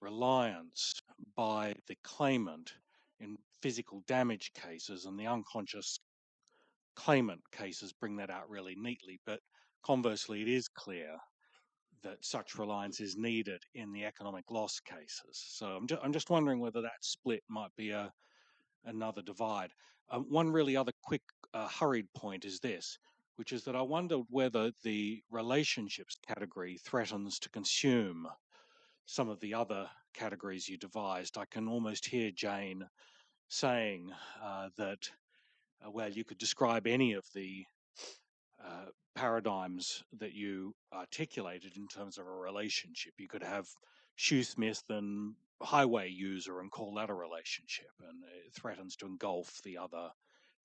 Speaker 3: reliance by the claimant in physical damage cases, and the unconscious claimant cases bring that out really neatly. But conversely, it is clear that such reliance is needed in the economic loss cases. So I'm just wondering whether that split might be another divide. One really other quick hurried point is this, which is that I wondered whether the relationships category threatens to consume some of the other categories you devised. I can almost hear Jane saying that, well, you could describe any of the paradigms that you articulated in terms of a relationship. You could have shoesmith and highway user and call that a relationship, and it threatens to engulf the other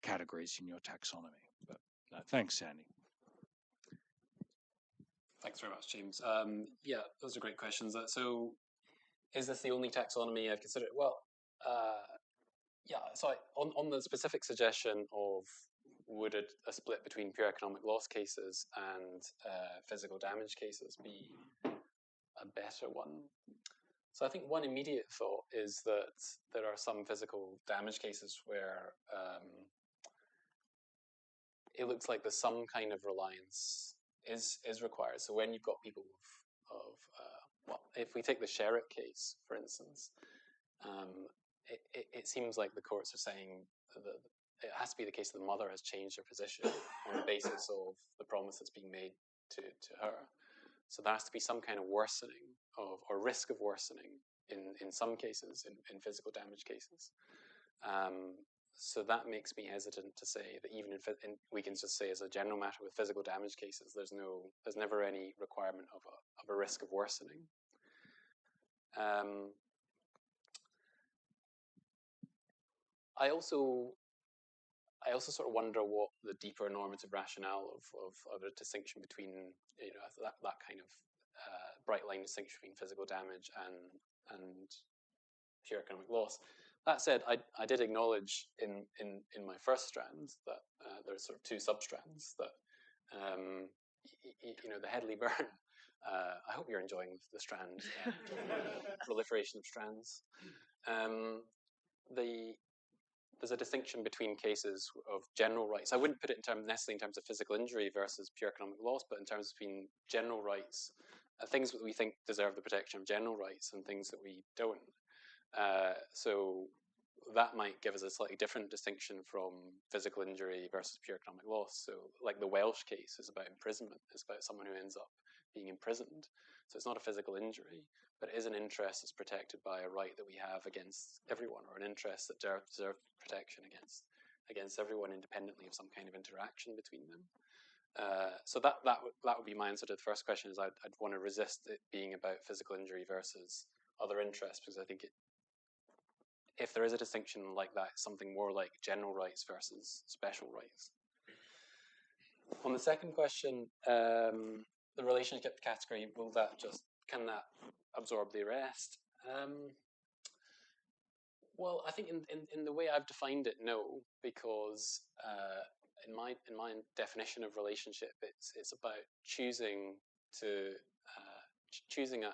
Speaker 3: categories in your taxonomy. But no, thanks, Sandy.
Speaker 2: Thanks very much, James. Yeah, those are great questions. So is this the only taxonomy I've considered? Well, yeah, so on the specific suggestion of would a split between pure economic loss cases and physical damage cases be a better one? So I think one immediate thought is that there are some physical damage cases where it looks like there's some kind of reliance is required. So when you've got people of well, if we take the Sherrick case, for instance, it seems like the courts are saying that it has to be the case that the mother has changed her position on the basis of the promise that's being made to her. So there has to be some kind of worsening of, or risk of worsening in some cases, in physical damage cases. So that makes me hesitant to say that even we can just say as a general matter with physical damage cases, there's never any requirement of a risk of worsening. I also sort of wonder what the deeper normative rationale of a distinction between, you know, that kind of bright line distinction between physical damage and pure economic loss. That said, I did acknowledge in my first strand that there's sort of two substrands that, you know, the Headley burn. I hope you're enjoying the strand proliferation of strands. There's a distinction between cases of general rights. I wouldn't put it necessarily in terms of physical injury versus pure economic loss, but in terms between general rights, things that we think deserve the protection of general rights and things that we don't. So that might give us a slightly different distinction from physical injury versus pure economic loss. So like the Welsh case is about imprisonment. It's about someone who ends up being imprisoned. So it's not a physical injury, but it is an interest that's protected by a right that we have against everyone, or an interest that deserves protection against everyone independently of some kind of interaction between them. So that would be my answer to the first question, is I'd want to resist it being about physical injury versus other interests, because I think if there is a distinction like that, it's something more like general rights versus special rights. On the second question, the relationship category, can that absorb the arrest? Well, I think in the way I've defined it, no, because in my definition of relationship, it's about choosing a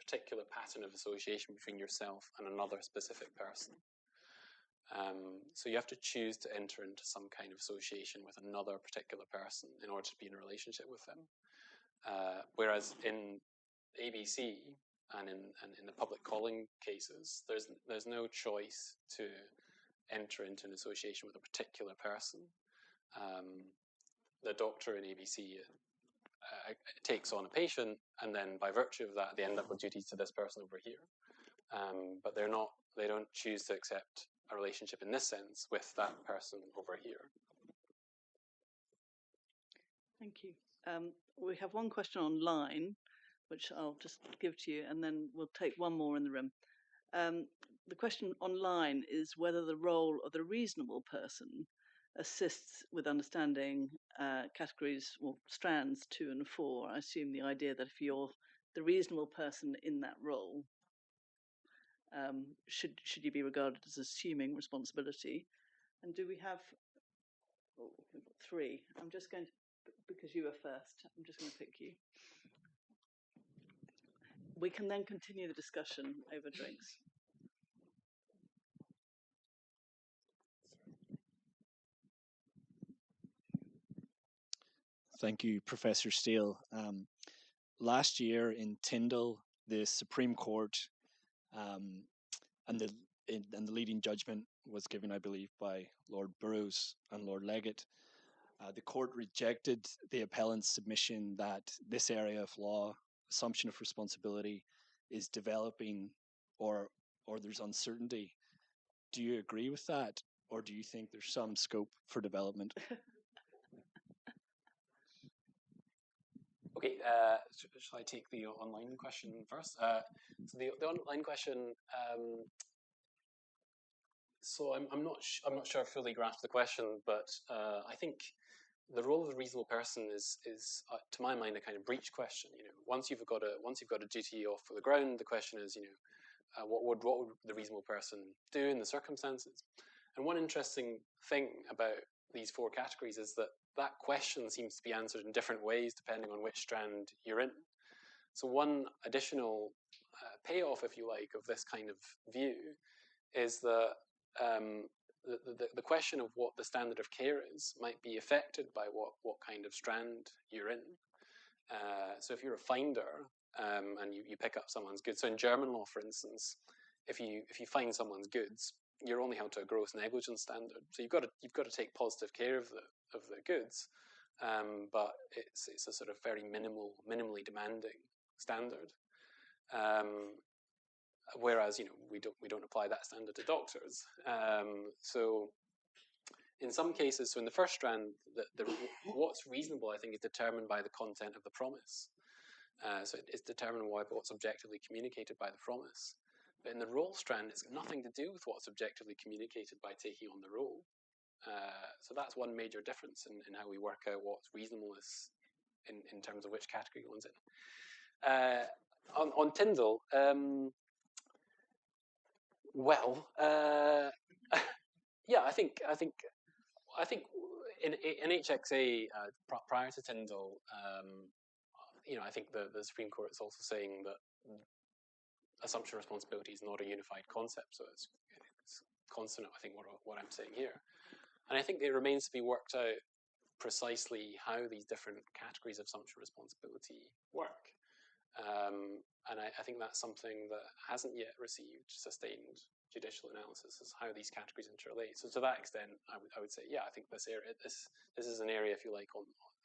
Speaker 2: particular pattern of association between yourself and another specific person. So you have to choose to enter into some kind of association with another particular person in order to be in a relationship with them. Whereas in ABC and in the public calling cases, there's no choice to enter into an association with a particular person. The doctor in ABC takes on a patient, and then by virtue of that, they end up with duties to this person over here. But they don't choose to accept a relationship in this sense with that person over here.
Speaker 1: Thank you. We have one question online, which I'll just give to you, and then we'll take one more in the room. The question online is whether the role of the reasonable person assists with understanding categories or strands 2 and 4. I assume the idea that if you're the reasonable person in that role, should you be regarded as assuming responsibility? And do we have? Oh, we've got 3. I'm just going to, because you were first, I'm just going to pick you. We can then continue the discussion over drinks.
Speaker 4: Thank you, Professor Steele. Last year in Tyndall, the Supreme Court and the leading judgment was given, I believe, by Lord Burroughs and Lord Leggett. The court rejected the appellant's submission that this area of law, assumption of responsibility, is developing or there's uncertainty. Do you agree with that, or do you think there's some scope for development?
Speaker 2: Okay, shall I take the online question first? So the online question. So I'm not sure I fully grasp the question, but I think the role of the reasonable person is to my mind a kind of breach question. You know, once you've got a duty off the ground, the question is, you know, what would the reasonable person do in the circumstances? And one interesting thing about these 4 categories is that question seems to be answered in different ways depending on which strand you're in. So one additional payoff, if you like, of this kind of view is that the question of what the standard of care is might be affected by what kind of strand you're in. So if you're a finder and you pick up someone's goods, so in German law, for instance, if you find someone's goods, you're only held to a gross negligence standard. So you've got to take positive care of the goods, but it's a sort of very minimally demanding standard. Whereas we don't apply that standard to doctors. So in some cases, so in the first strand, what's reasonable, I think, is determined by the content of the promise. So it's determined by what's objectively communicated by the promise. But in the role strand, it's got nothing to do with what's objectively communicated by taking on the role. So that's one major difference in how we work out what's reasonableness in terms of which category one's in. On Tyndall, yeah, I think in HXA prior to Tyndall, I think the Supreme Court is also saying that assumption responsibility is not a unified concept, so it's consonant, I think, what I'm saying here. And I think it remains to be worked out precisely how these different categories of assumption responsibility work. And I think that's something that hasn't yet received sustained judicial analysis, is how these categories interrelate. So to that extent, I would say, yeah, I think this area, this is an area, if you like,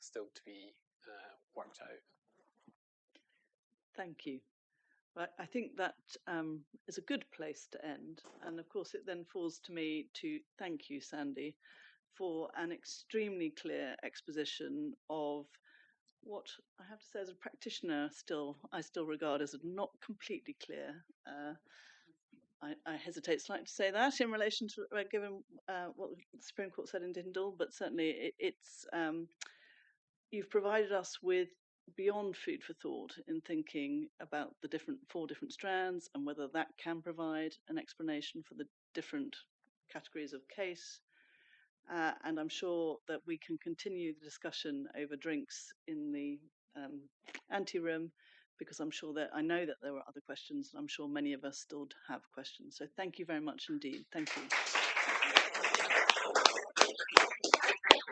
Speaker 2: still to be worked out.
Speaker 1: Thank you. Well, I think that is a good place to end. And of course, it then falls to me to thank you, Sandy, for an extremely clear exposition of what I have to say as a practitioner I still regard as not completely clear. I hesitate slightly to say that in relation to given what the Supreme Court said in Tyndall, but certainly you've provided us with beyond food for thought in thinking about the four different strands and whether that can provide an explanation for the different categories of case. And I'm sure that we can continue the discussion over drinks in the ante-room, because I know that there were other questions, and I'm sure many of us still have questions. So thank you very much indeed. Thank you.